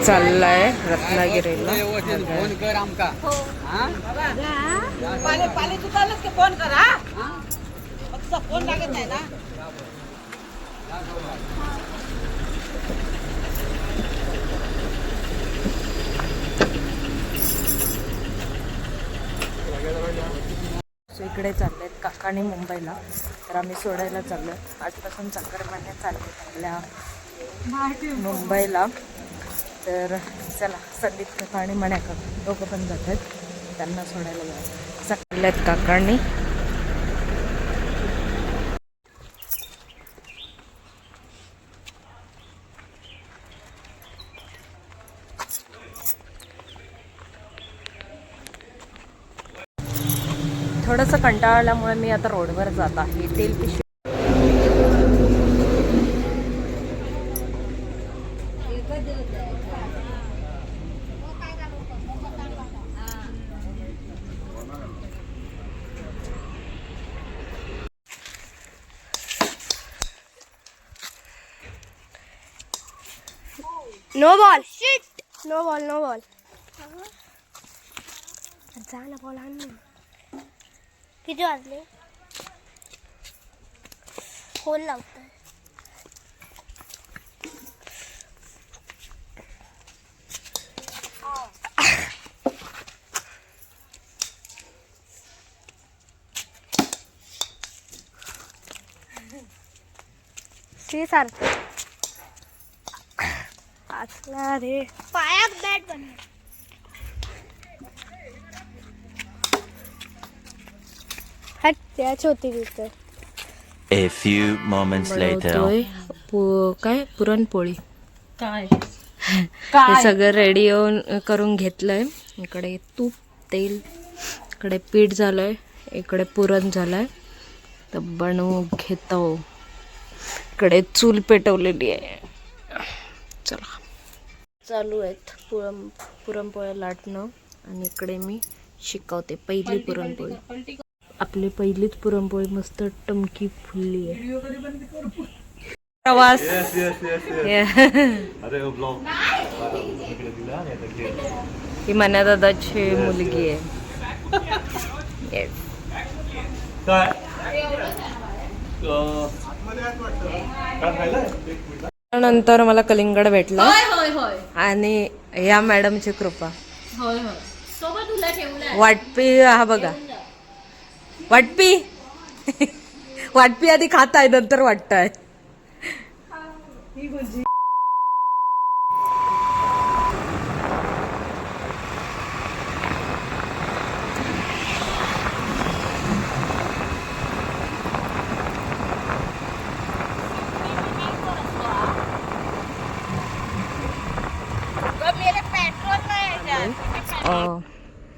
चाललाय रत्नागिरीला. फोन कर आमका. पाले दुकानच के फोन कर. हा फक्त फोन लागत नाही ना. इकडे चाललेत काकानी मुंबईला, तर आम्ही सोडायला चाललोय. आजपासून चाकरमान्या चालले आपल्या मुंबईला. तर चला, संदीप काका आणि मण्या काका दोघं पण जात आहेत, त्यांना सोडायला जायचं. चाललेत काकांनी. थोडंसं कंटाळा आल्यामुळे मी आता रोडवर जात आहे. तेल पिशवी no ball. Shit. No ball. No ball. जा ना बॉल आण ना. किती वाजले? होल लावतोय. सी सारखं असला रे. पायात बॅट बनव. हट त्याच होती तिथं. A few moments later. काय पुरणपोळी काय हे सगळं रेडी करून घेतलंय. इकडे तूप, तेल, इकडे पीठ झालंय, इकडे पुरण झालंय. तर बनवू घेतो. इकडे चूल पेटवलेली आहे. चला, चालू आहेत पुरणपोळ्या लाटणं. आणि इकडे मी शिकवते पहिली पुरणपोळी. आपली पहिलीच पुरणपोळी मस्त टमकी फुलली आहे. प्रवास ही मन्या दादाची मुलगी आहे. नंतर मला कलिंगड भेटला आणि या मॅडमची कृपा. वाटपी हा बघा, वाटपी वाटपी आधी खात आहे नंतर वाटतंय.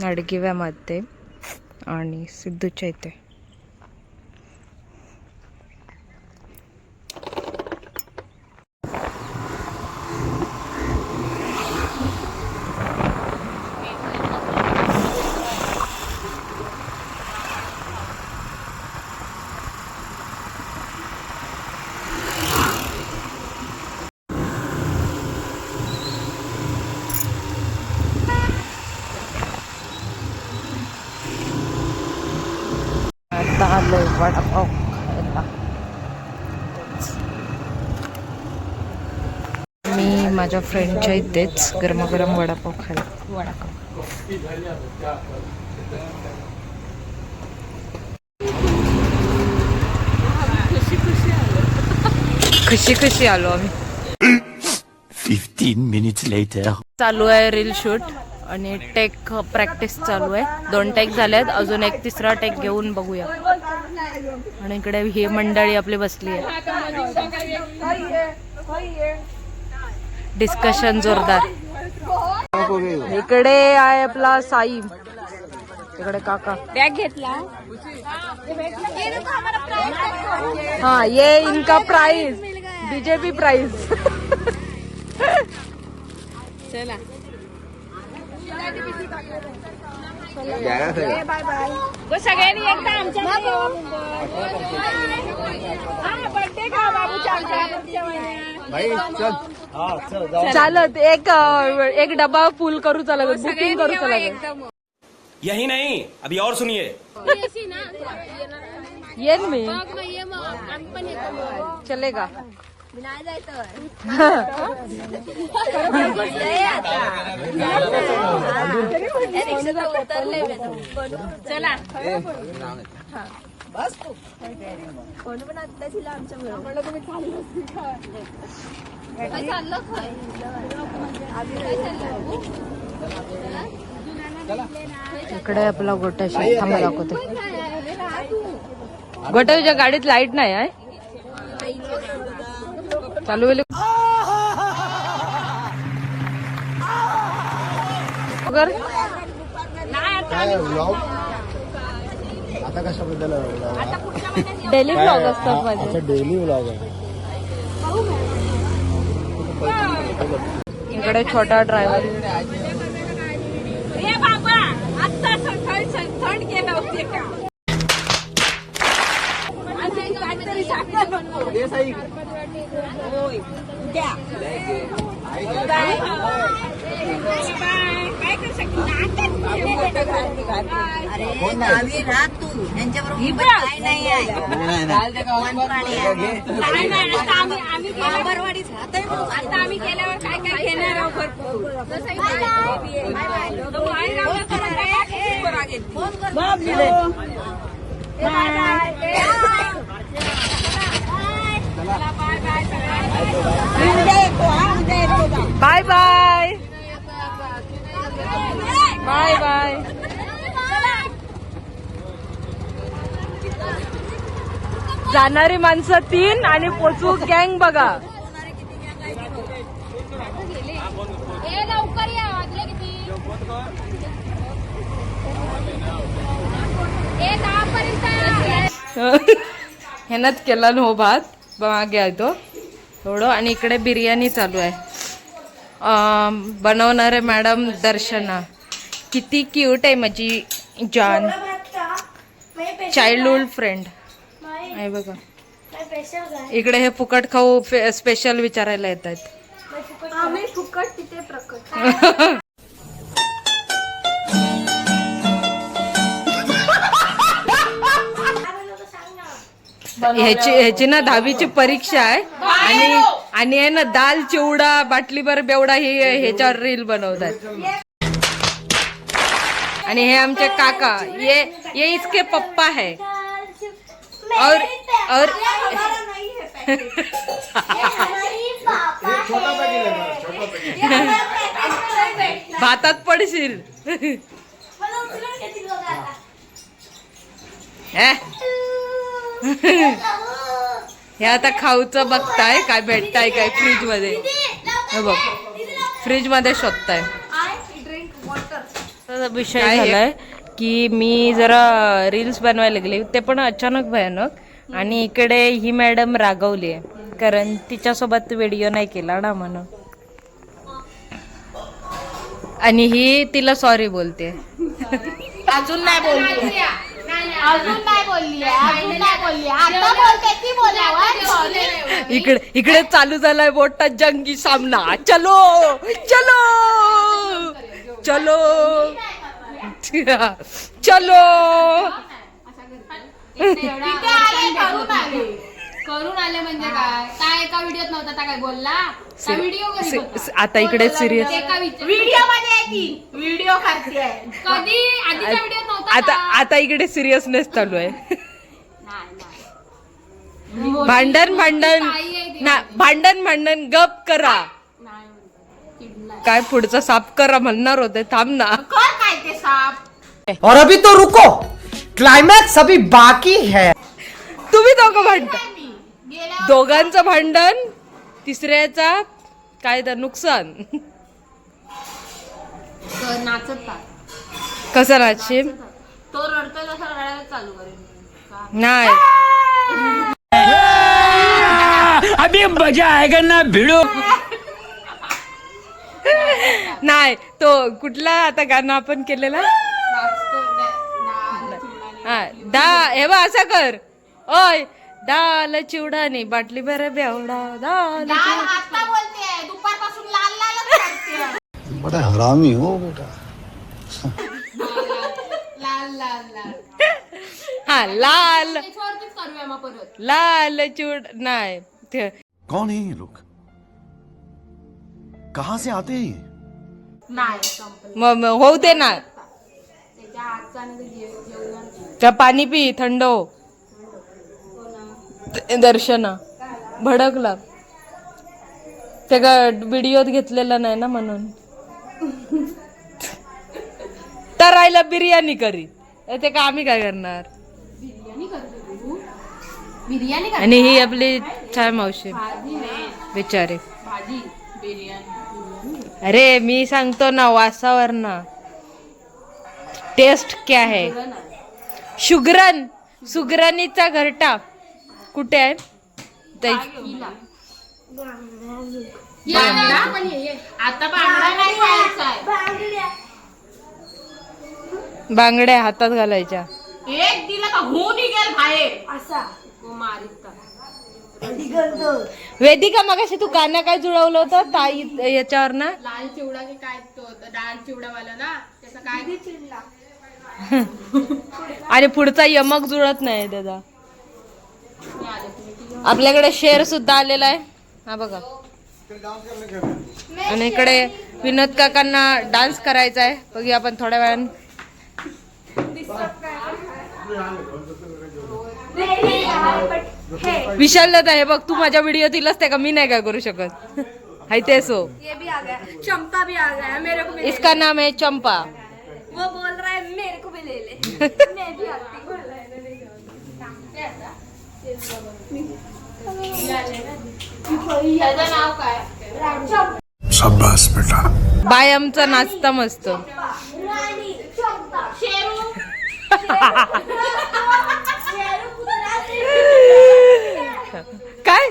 नाडगिव्यामध्ये आणि सिद्धूच्या इथे. आलोय वडापाव खायला. मी माझ्या फ्रेंडच्या इथेच गरमागरम वडापाव खायला. खुशी खुशी आलो आम्ही. 15 minutes later. चालू आहे रील शूट आणि टेक प्रॅक्टिस चालू आहे. 2 टेक झालेत, अजून एक तिसरा टेक घेऊन बघूया. आणि इकडे ही मंडळी आपली बसली आहे. डिस्कशन जोरदार. इकडे आहे आपला साई, इकडे काका. बॅग घेतला. हाँ ये इनका प्राइज, बीजेपी प्राइज. चला बाय बाय. सगळ्यांनी एकदा आमच्या बर्थडे का बाबूच्या आमच्या. चालत एक डबा फुल करू चालत बुकिंग करू चालत यही नहीं अभी और सुनिए येन मी चलेगा चला इकडे आपला गोट्याशी थांबा दाखवते गोट्याच्या गाडीत लाईट नाही आहे चालू वेळी आता कशाबद्दल डेली ब्लॉग असतात माझे डेली व्लॉग आहे इकडे छोटा ड्रायव्हर बाबा आता थंड केलं होते का काहीतरी काय करू शकतो गावी राह तू यांच्याबरोबर काय नाही आहे आम्ही बाबरवाडीत आता आम्ही गेल्यावर काय काय घेणार आहोत बाय बाय बाय बाय जाणारी माणसं 3 आणि पोचू गँग बघा लवकर या वाजले किती 10 पर्यंत ह्यानंच केला ना हो भात मागे आहे तो थोडं आणि इकडे बिर्याणी चालू आहे बनवणारे मॅडम दर्शना किती क्यूट आहे माझी जान चाइल्डहुड फ्रेंड आहे बघा इकडे हे फुकट खाऊ स्पेशल विचारायला येतात फुकट तिथे प्रकट ह्याची ना 10वीची परीक्षा आहे आणि आहे ना दाल चिवडा बाटलीभर बेवडा ही ह्याच्यावर रील बनवतात आणि हे आमचे काका ये इसके पप्पा है और भातात पडशील हे आता खाऊचं बघताय काय भेटताय काय फ्रीज मध्ये बघ फ्रीज मध्ये शोधताय विषय झालाय की मी जरा रील्स बनवायला लागले ते पण अचानक भयानक आणि इकडे ही मॅडम रागवली आहे कारण तिच्यासोबत व्हिडिओ नाही केला ना म्हणून आणि ही तिला सॉरी बोलते अजून नाही बोलली आता बोलते ती बोलावं इकडे चालू झालाय मोठा जंगी सामना चलो चलो चलो चलो करून आले म्हणजे काय एका व्हिडिओत नव्हता काय बोलला व्हिडिओ आता इकडे सिरियस व्हिडिओ मध्ये व्हिडिओ करते कधी आधीच्या व्हिडिओत नव्हता आता इकडे सिरियसनेस चालू आहे भांडण भांडण गप करा काय पुढचा साफ करा म्हणणार होते थांब ना काय ते साप और अभी तो रुको क्लाइमैक्स अभी बाकी है तुम्ही दोघं भांडता दोघांचं भांडण तिसऱ्याचा काय तर नुकसान नाचत कसं नाचशील तो रडतोय तसा रडायला चालू करेल नाही अभी मजा आएगा ना भिड़ो नाही तो कुठला आता गाणं आपण केलेला हा हे बा असं कर ओय दाल चिवडा नाही बाटली बरं बेवडा दाल आता बोलते बड़ा हरामी हो बेटा. लाल लाल लाल हा लाल त्याच्यावरतीच करूया मग परत. लाल चूड नाही ते कौन है ये लोग? कहां से आते हैं ये? नाही संपलं. होऊ दे ना. त्याच्या हातचा आणि ते जेवण त्या पाणी पी थंड हो. दर्शना भडकला ते का व्हिडिओत घेतलेला नाही ना म्हणून. तरायला बिर्याणी करी ते का आम्ही काय करणार. बिर्याणी करते तू. बिर्याणी करते. आणि ही आपली छाय मावशी भाजी नाही बिचारे. भाजी बिर्याणी. अरे मी सांगतो ना वासावर ना टेस्ट क्या है. शुगरन सुगरणीचा घरटा कुठे आहे ते- आता बांगडा नाही खायचा आहे. बांगड्या हातात घालायच्या. एक दिला का होऊन निघेल बाहेर असा हो मारित. वेदिका मगाशी तू गाणं काय जुळवलं होतं ताई याच्यावर ना. लाल चिवडा की काय तो डाळ चिवडावाला ना त्याचा काय चिडला. आणि पुढचा यमक जुळत नाही त्याचा. आपल्याकडे शेर सुद्धा आलेला आहे हा बघा. आणि इकडे विनोद काकांना डान्स करायचा आहे बघूया आपण थोड्या वेळाने. विशाल दादा हे बघ तू माझ्या व्हिडिओ दिलास ते का मी नाही काय करू शकत. हाय तेच हो. ये भी आ गया, चंपा भी आ गया, मेरे को भी ले इसका नाम है चंपा. ले. वो बोल रहा है मेरे को भी ले ले. मैं भी आती हूँ. त्याचं नाव काय. शाबाश बेटा. बायमचा नाचता मस्त. रानी चंपा शेरू. काय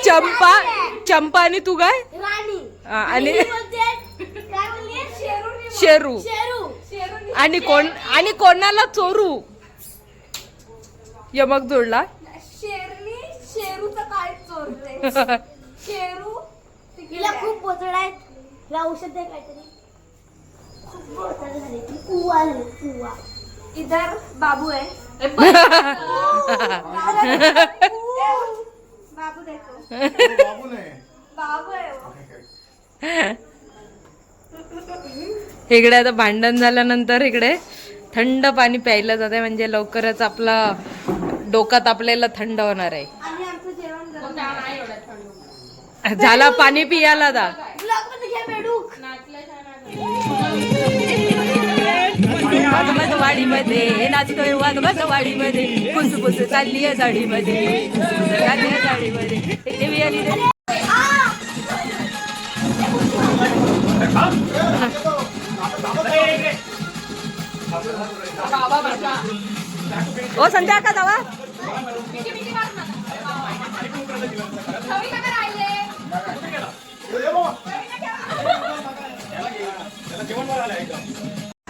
चंपा चंपा आणि तू काय रानी आणि काय बोलली शेरू शेरू आणि कोणाला चोरू यमक जोडला. शेरनी शेरूचं काय चोरते. शेरू तिला खूप बोचडा आहेत. तिला औषध द्या काहीतरी. खूप बोचड झाली ती. कुवा झाली कुवा. इधर बाबू है. बाबू देखो. बाबू है वो. इकडे आता भांडण झाल्यानंतर इकडे थंड पाणी प्यायला जाते म्हणजे लवकरच आपला डोका तापलेला थंड होणार आहे. आणि आमचं जेवण गरम. नाही एवढा थंड. झाला पाणी पियाला जा. ब्लॉग मध्ये घ्या बेडूक. वाडीमध्ये नाचतोय वाडीमध्ये फुसफुस चालली आहे झाडीमध्ये झाडीमध्ये. ओ संध्या का जावा.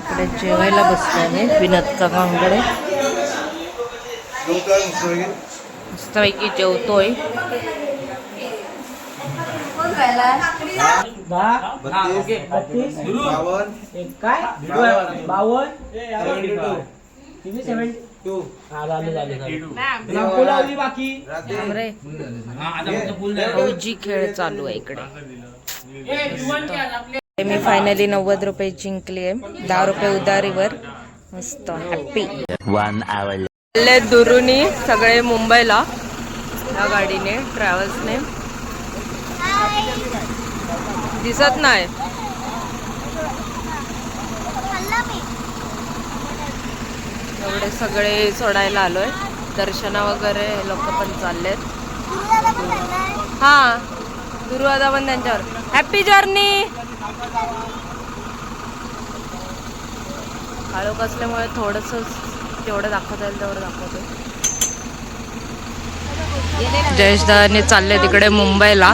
इकडे जेवायला बसल्याने विनोद काकांकडे मस्तपैकी जेवतोय. फौजी खेळ चालू आहे इकडे. मी फायनली 90 रुपये जिंकली आहे. 10 रुपये उधारीवर. मस्त हॅप्पी. 1 hour. दुरुनी सगळे मुंबईला या गाडीने ट्रॅव्हल्सने. दिसत नाही. एवढे सगळे सोडायला आलोय. दर्शना वगैरे लोक पण चाललेत. हा दुर्वादा पण त्यांच्यावर. Happy journey. काळोख असल्यामुळे थोडस जेवढं दाखवता येईल तेवढं दाखवतो. जयेशदाने चालले तिकडे मुंबईला.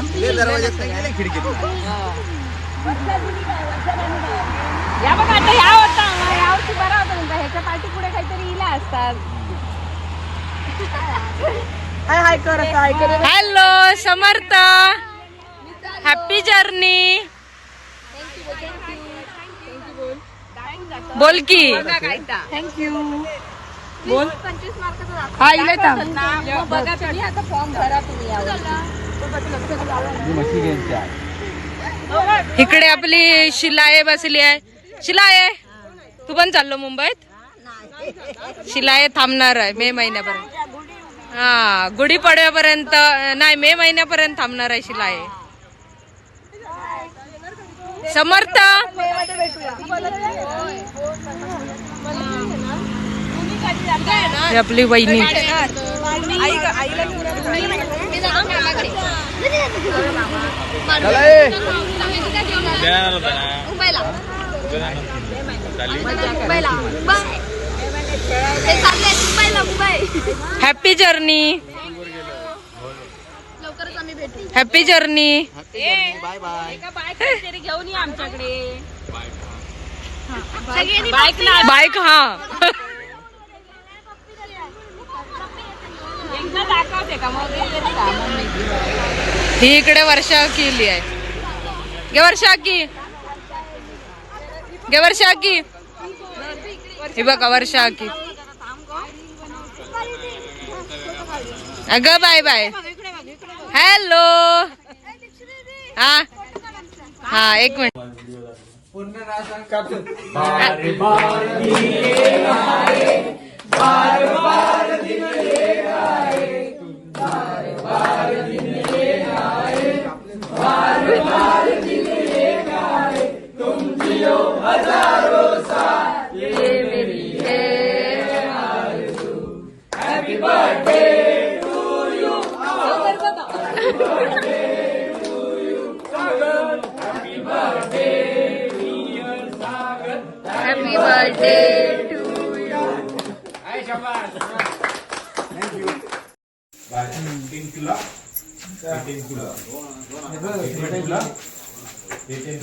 या बघा आता या होता यावरती बरा होता म्हणता ह्याच्या पाठी पुढे काहीतरी इला असतात. हॅलो समर्थ. Happy journey. बोल की थँक्यू बोल 25 मार्काचा हा इले थांब बघा तुम्ही आता फॉर्म भरा तुम्ही इकडे आपली शिलाय बसली आहे. शिलाय तू पण चाललो मुंबईत? शिलाय थांबणार आहे मे महिन्यापर्यंत. हा गुढीपाडव्यापर्यंत नाही, मे महिन्यापर्यंत थांबणार आहे शिलाय. समर्थ ही आपली वहिनी. Happy journey. Happy journey. Bye bye तरी घेऊन या आमच्याकडे बाईक. हा एकदा दाखवते का मग ही इकडे वर्षा केली आहे. गे वर्षा की, गे वर्षा की. हे बघा वर्षा की. अगं बाय बाय. हॅलो. हा हा एक minute. Happy birthday to you. Thank you.